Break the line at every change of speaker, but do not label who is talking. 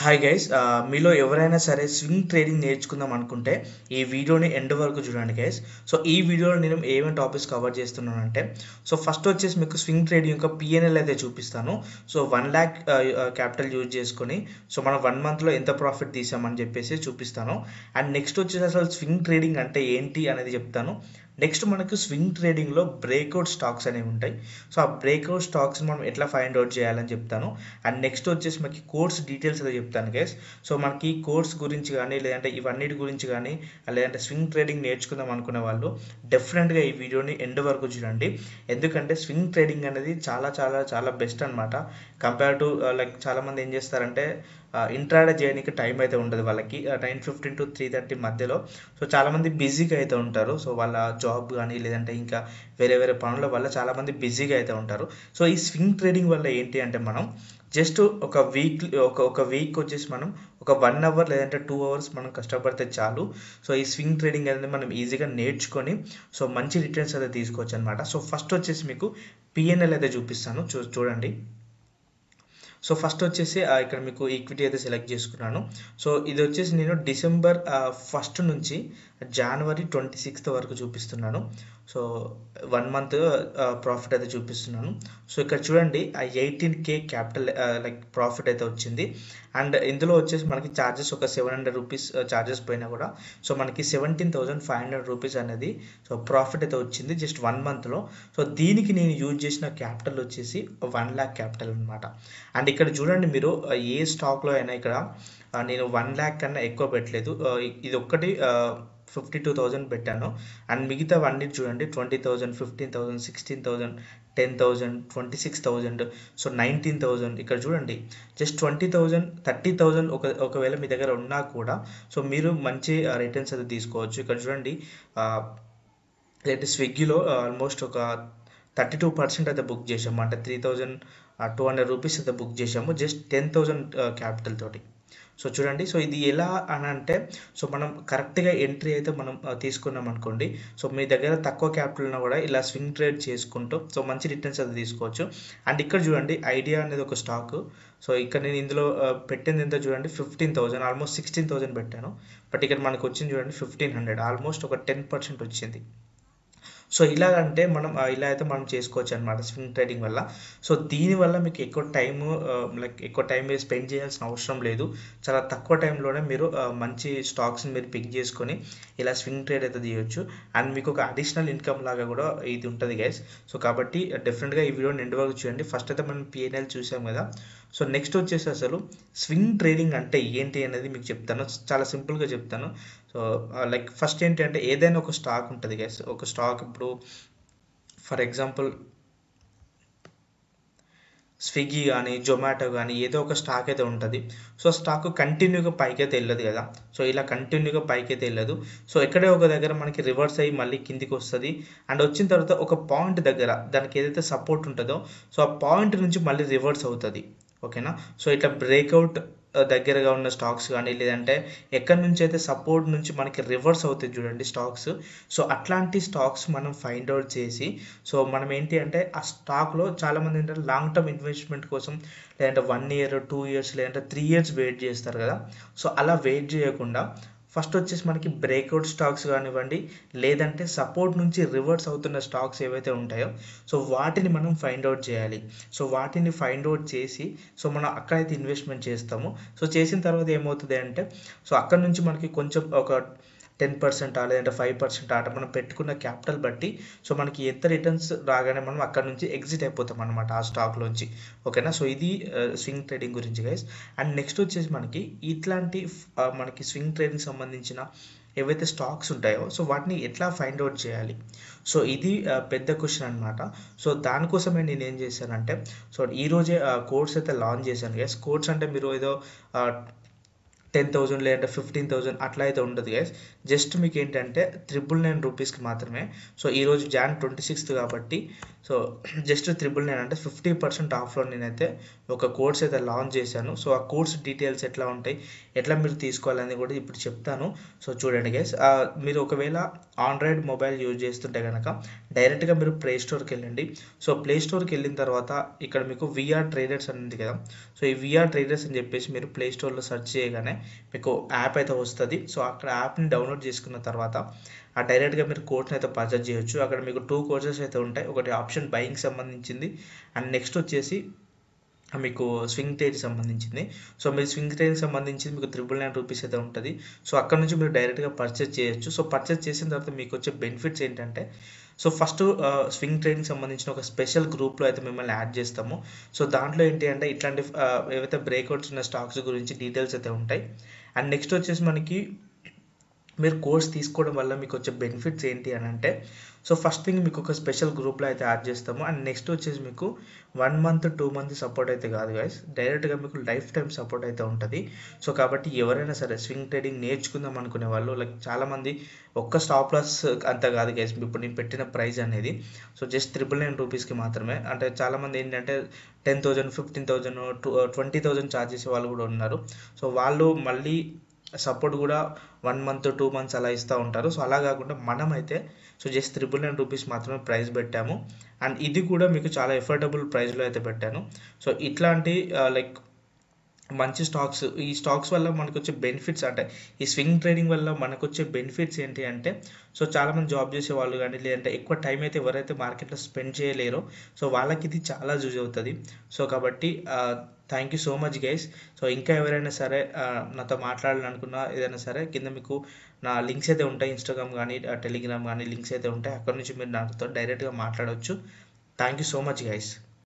Hi guys, మీలో ఎవరైనా సరే స్వింగ్ ట్రేడింగ్ నేర్చుకుందాం అనుకుంటే ఈ వీడియోని ఎండ్ వరకు చూడండి గైస్. సో ఈ వీడియోలో నేను ఏమేమి టాపిక్స్ కవర్ చేస్తున్నానంటే, సో ఫస్ట్ వచ్చేసి మీకు స్వింగ్ ట్రేడింగ్ యొక్క పిఎన్ఎల్ అయితే చూపిస్తాను. సో 1 lakh క్యాపిటల్ యూజ్ చేసుకొని సో మనం 1 monthలో ఎంత ప్రాఫిట్ తీసామని చెప్పేసి చూపిస్తాను. అండ్ నెక్స్ట్ వచ్చేసి అసలు స్వింగ్ ట్రేడింగ్ అంటే ఏంటి అనేది చెప్తాను. నెక్స్ట్ మనకు స్వింగ్ ట్రేడింగ్లో బ్రేక్అవుట్ స్టాక్స్ అనేవి ఉంటాయి. సో ఆ బ్రేక్అవుట్ స్టాక్స్ మనం ఎట్లా ఫైండ్ అవుట్ చేయాలని చెప్తాను. అండ్ నెక్స్ట్ వచ్చేసి మనకి కోర్స్ డీటెయిల్స్ అయితే చెప్తాను గైస్. సో మనకి కోర్స్ గురించి కానీ లేదంటే ఇవన్నిటి గురించి కానీ లేదంటే స్వింగ్ ట్రేడింగ్ నేర్చుకుందాం అనుకునే వాళ్ళు డెఫినెట్గా ఈ వీడియోని ఎండ్ వరకు చూడండి. ఎందుకంటే స్వింగ్ ట్రేడింగ్ అనేది చాలా చాలా చాలా బెస్ట్ అనమాట. కంపేర్ టు లైక్ చాలామంది ఏం చేస్తారంటే ఇంట్రాడే చేయడానికి టైం అయితే ఉండదు వాళ్ళకి 9:15 to 3:30 మధ్యలో. సో చాలామంది బిజీగా అయితే ఉంటారు. సో వాళ్ళ జాబ్ కానీ లేదంటే ఇంకా వేరే వేరే పనుల వల్ల చాలామంది బిజీగా అయితే ఉంటారు. సో ఈ స్వింగ్ ట్రేడింగ్ వల్ల ఏంటి అంటే మనం జస్ట్ ఒక వీక్ వచ్చేసి మనం ఒక 1 hour లేదంటే 2 hours మనం కష్టపడితే చాలు. సో ఈ స్వింగ్ ట్రేడింగ్ అనేది మనం ఈజీగా నేర్చుకొని సో మంచి రిటర్న్స్ అయితే తీసుకోవచ్చు అనమాట. సో ఫస్ట్ వచ్చేసి మీకు పిఎన్ఎల్ అయితే చూపిస్తాను, చూడండి. సో ఫస్ట్ వచ్చేసి ఇక్కడ మీకు ఈక్విటీ అయితే సెలెక్ట్ చేసుకున్నాను. సో ఇది వచ్చేసి నేను December 1st నుంచి January 26th వరకు చూపిస్తున్నాను. సో 1 month ప్రాఫిట్ అయితే చూపిస్తున్నాను. సో ఇక్కడ చూడండి 18K క్యాపిటల్ లైక్ ప్రాఫిట్ అయితే వచ్చింది. అండ్ ఇందులో వచ్చేసి మనకి ఛార్జెస్ ఒక 700 రూపీస్ ఛార్జెస్ పోయినా కూడా సో మనకి 17,500 రూపీస్ అనేది సో ప్రాఫిట్ అయితే వచ్చింది జస్ట్ 1 monthలో. సో దీనికి నేను యూజ్ చేసిన క్యాపిటల్ వచ్చేసి 1 lakh క్యాపిటల్ అనమాట. అండ్ ఇక్కడ చూడండి మీరు ఏ స్టాక్లో అయినా ఇక్కడ నేను 1 lakh కన్నా ఎక్కువ పెట్టలేదు. ఇది ఒక్కటి 52,000 పెట్టాను. అండ్ మిగతావన్నీ చూడండి 20,000, 15,000, 16,000, 10,000, 26,000, సో 19,000. ఇక్కడ చూడండి జస్ట్ 20,000, 30,000 ఒకవేళ మీ దగ్గర ఉన్నా కూడా సో మీరు మంచి రిటర్న్స్ అయితే తీసుకోవచ్చు. ఇక్కడ చూడండి లేదంటే స్విగ్గీలో ఆల్మోస్ట్ ఒక 32% అయితే బుక్ చేసాము, అంటే 3,200 రూపీస్ అయితే బుక్ చేసాము జస్ట్ 10,000 క్యాపిటల్ తోటి. సో చూడండి, సో ఇది ఎలా అని అంటే సో మనం కరెక్ట్గా ఎంట్రీ అయితే మనం తీసుకున్నాం అనుకోండి. సో మీ దగ్గర తక్కువ క్యాపిటల్ ఉన్నా కూడా ఇలా స్వింగ్ ట్రేడ్ చేసుకుంటూ సో మంచి రిటర్న్స్ అయితే తీసుకోవచ్చు. అండ్ ఇక్కడ చూడండి ఐడియా అనేది ఒక స్టాక్. సో ఇక్కడ నేను ఇందులో పెట్టింది ఎంత చూడండి 15,000, ఆల్మోస్ట్ 16,000 పెట్టాను. బట్ ఇక్కడ మనకు వచ్చింది చూడండి 1,500, ఆల్మోస్ట్ ఒక 10% వచ్చింది. సో ఇలాగంటే మనం ఇలా అయితే మనం చేసుకోవచ్చు అనమాట స్వింగ్ ట్రేడింగ్ వల్ల. సో దీనివల్ల మీకు ఎక్కువ టైం మీరు స్పెండ్ చేయాల్సిన అవసరం లేదు. చాలా తక్కువ టైంలోనే మీరు మంచి స్టాక్స్ని మీరు పిక్ చేసుకొని ఇలా స్వింగ్ ట్రేడ్ అయితే చేయొచ్చు. అండ్ మీకు ఒక అడిషనల్ ఇన్కమ్ లాగా కూడా ఇది ఉంటుంది గైస్. సో కాబట్టి డెఫినెట్గా ఈ వీడియోని ఎండ్ వరకు చూడండి. ఫస్ట్ అయితే మనం పిఎన్ఎల్ చూసాం కదా. సో నెక్స్ట్ వచ్చేసి అసలు స్వింగ్ ట్రేడింగ్ అంటే ఏంటి అనేది మీకు చెప్తాను, చాలా సింపుల్గా చెప్తాను. సో లైక్ ఫస్ట్ ఏంటి అంటే ఏదైనా ఒక స్టాక్ ఉంటుంది గైస్. ఒక స్టాక్ ఇప్పుడు ఫర్ ఎగ్జాంపుల్ స్విగ్గీ కానీ జొమాటో కానీ ఏదో ఒక స్టాక్ అయితే ఉంటుంది. సో స్టాక్ కంటిన్యూగా పైకి అయితే వెళ్ళదు కదా. సో ఇలా కంటిన్యూగా పైకి అయితే వెళ్ళదు. సో ఎక్కడే ఒక దగ్గర మనకి రివర్స్ అయ్యి మళ్ళీ కిందికి వస్తుంది. అండ్ వచ్చిన తర్వాత ఒక పాయింట్ దగ్గర దానికి ఏదైతే సపోర్ట్ ఉంటుందో సో ఆ పాయింట్ నుంచి మళ్ళీ రివర్స్ అవుతుంది. ఓకేనా. సో ఇట్లా బ్రేక్అవుట్ దగ్గరగా ఉన్న స్టాక్స్ కానీ లేదంటే ఎక్కడి నుంచి అయితే సపోర్ట్ నుంచి మనకి రివర్స్ అవుతుంది చూడండి స్టాక్స్. సో అట్లాంటి స్టాక్స్ మనం ఫైండ్ అవుట్ చేసి సో మనం ఏంటి అంటే ఆ స్టాక్లో చాలామంది ఏంటంటే లాంగ్ టర్మ్ ఇన్వెస్ట్మెంట్ కోసం లేదంటే 1 year, 2 years లేదంటే 3 years వెయిట్ చేస్తారు కదా. సో అలా వెయిట్ చేయకుండా ఫస్ట్ వచ్చేసి మనకి బ్రేక్అవుట్ స్టాక్స్ కానివ్వండి లేదంటే సపోర్ట్ నుంచి రివర్స్ అవుతున్న స్టాక్స్ ఏవైతే ఉంటాయో సో వాటిని మనం ఫైండ్ అవుట్ చేయాలి. సో వాటిని ఫైండ్ అవుట్ చేసి సో మనం అక్కడైతే ఇన్వెస్ట్మెంట్ చేస్తాము. సో చేసిన తర్వాత ఏమవుతుంది అంటే సో అక్కడ నుంచి మనకి కొంచెం ఒక 10% లేదంటే 5% ఆట మనం పెట్టుకున్న క్యాపిటల్ బట్టి సో మనకి ఎంత రిటర్న్స్ రాగానే మనం అక్కడ నుంచి ఎగ్జిట్ అయిపోతాం అనమాట ఆ స్టాక్లోంచి. ఓకేనా. సో ఇది స్వింగ్ ట్రేడింగ్ గురించి గైస్. అండ్ నెక్స్ట్ వచ్చేసి మనకి ఇట్లాంటి మనకి స్వింగ్ ట్రేడింగ్ సంబంధించిన ఏవైతే స్టాక్స్ ఉంటాయో సో వాటిని ఎట్లా ఫైండ్ అవుట్ చేయాలి. సో ఇది పెద్ద క్వశ్చన్ అనమాట. సో దానికోసమే నేను ఏం చేశానంటే సో ఈరోజే కోర్స్ అయితే లాంచ్ చేశాను గైస్. కోర్స్ అంటే మీరు ఏదో 10,000 లేదంటే 15,000 అట్లా అయితే ఉండదు గైస్. జస్ట్ మీకు ఏంటంటే 999 రూపీస్కి మాత్రమే. సో ఈరోజు Jan 26th కాబట్టి సో జస్ట్ 999 అంటే 50% ఆఫ్లో నేనైతే ఒక కోర్స్ అయితే లాంచ్ చేశాను. సో ఆ కోర్స్ డీటెయిల్స్ ఎట్లా ఉంటాయి, ఎట్లా మీరు తీసుకోవాలని కూడా ఇప్పుడు చెప్తాను. సో చూడండి గైస్, మీరు ఒకవేళ ఆండ్రాయిడ్ మొబైల్ యూజ్ చేస్తుంటే కనుక డైరెక్ట్గా మీరు ప్లే స్టోర్కి వెళ్ళండి. సో ప్లే స్టోర్కి వెళ్ళిన తర్వాత ఇక్కడ మీకు విఆర్ ట్రేడర్స్ అని ఉంది కదా. సో ఈ విఆర్ ట్రేడర్స్ అని చెప్పేసి మీరు ప్లే స్టోర్లో సెర్చ్ చేయగానే మీకు యాప్ అయితే వస్తుంది. సో అక్కడ యాప్ని డౌన్లోడ్ చేసుకున్న తర్వాత డైరెక్ట్గా మీరు కోర్స్ని అయితే పర్చేజ్ చేయొచ్చు. అక్కడ మీకు 2 కోర్సెస్ అయితే ఉంటాయి. ఒకటి ఆప్షన్ బయింగ్ సంబంధించింది, అండ్ నెక్స్ట్ వచ్చేసి మీకు స్వింగ్ ట్రేడ్కి సంబంధించింది. సో మీరు స్వింగ్ ట్రేడ్కి సంబంధించి మీకు 999 రూపీస్ అయితే ఉంటుంది. సో అక్కడ నుంచి మీరు డైరెక్ట్గా పర్చేజ్ చేయొచ్చు. సో పర్చేజ్ చేసిన తర్వాత మీకు వచ్చే బెనిఫిట్స్ ఏంటంటే, సో ఫస్ట్ స్వింగ్ ట్రేడింగ్ సంబంధించిన ఒక స్పెషల్ గ్రూప్లో అయితే మిమ్మల్ని యాడ్ చేస్తాము. సో దాంట్లో ఏంటి అంటే ఇట్లాంటి ఏవైతే బ్రేక్అవుట్స్ ఉన్న స్టాక్స్ గురించి డీటెయిల్స్ అయితే ఉంటాయి. అండ్ నెక్స్ట్ వచ్చేసి మనకి మీరు కోర్స్ తీసుకోవడం వల్ల మీకు వచ్చే బెనిఫిట్స్ ఏంటి అని అంటే, సో ఫస్ట్ థింగ్ మీకు ఒక స్పెషల్ గ్రూప్లో అయితే యాడ్ చేస్తాము. అండ్ నెక్స్ట్ వచ్చేసి మీకు 1 మంత్ 2 మంత్ సపోర్ట్ అయితే కాదు గైస్, డైరెక్ట్గా మీకు లైఫ్ టైం సపోర్ట్ అయితే ఉంటుంది. సో కాబట్టి ఎవరైనా సరే స్వింగ్ ట్రేడింగ్ నేర్చుకుందాం అనుకునే వాళ్ళు, లైక్ చాలామంది ఒక్క స్టాప్ లాస్ అంత కాదు గైస్ ఇప్పుడు నేను పెట్టిన ప్రైస్ అనేది. సో జస్ట్ 999 రూపీస్కి మాత్రమే. అంటే చాలామంది ఏంటంటే 10,000 15,000 20,000 ఛార్జ్ చేసే వాళ్ళు కూడా ఉన్నారు. సో వాళ్ళు మళ్ళీ సపోర్ట్ కూడా 1 మంత్ 2 మంత్స్ అలా ఇస్తూ ఉంటారు. సో అలా కాకుండా మనమైతే సో జస్ట్ 999 రూపీస్ మాత్రమే ప్రైస్ పెట్టాము. అండ్ ఇది కూడా మీకు చాలా ఎఫోర్డబుల్ ప్రైస్లో అయితే పెట్టాను. సో ఇట్లాంటి లైక్ మంచి స్టాక్స్, ఈ స్టాక్స్ వల్ల మనకు వచ్చే బెనిఫిట్స్ అంటే ఈ స్వింగ్ ట్రేడింగ్ వల్ల మనకు వచ్చే బెనిఫిట్స్ ఏంటి అంటే, సో చాలామంది జాబ్ చేసే వాళ్ళు కానీ లేదంటే ఎక్కువ టైం అయితే ఎవరైతే మార్కెట్లో స్పెండ్ చేయలేరో సో వాళ్ళకి ఇది చాలా యూజ్ అవుతుంది. సో కాబట్టి thank you so much guys. So ఇంకా ఎవరైనా సరే నాతో మాట్లాడాలనుకున్నా ఏదైనా సరే కింద మీకు నా లింక్స్ అయితే ఉంటాయి, ఇన్స్టాగ్రామ్ కానీ టెలిగ్రామ్ కానీ లింక్స్ అయితే ఉంటాయి. అక్కడ నుంచి మీరు నాతో డైరెక్ట్గా మాట్లాడవచ్చు. Thank you so much guys.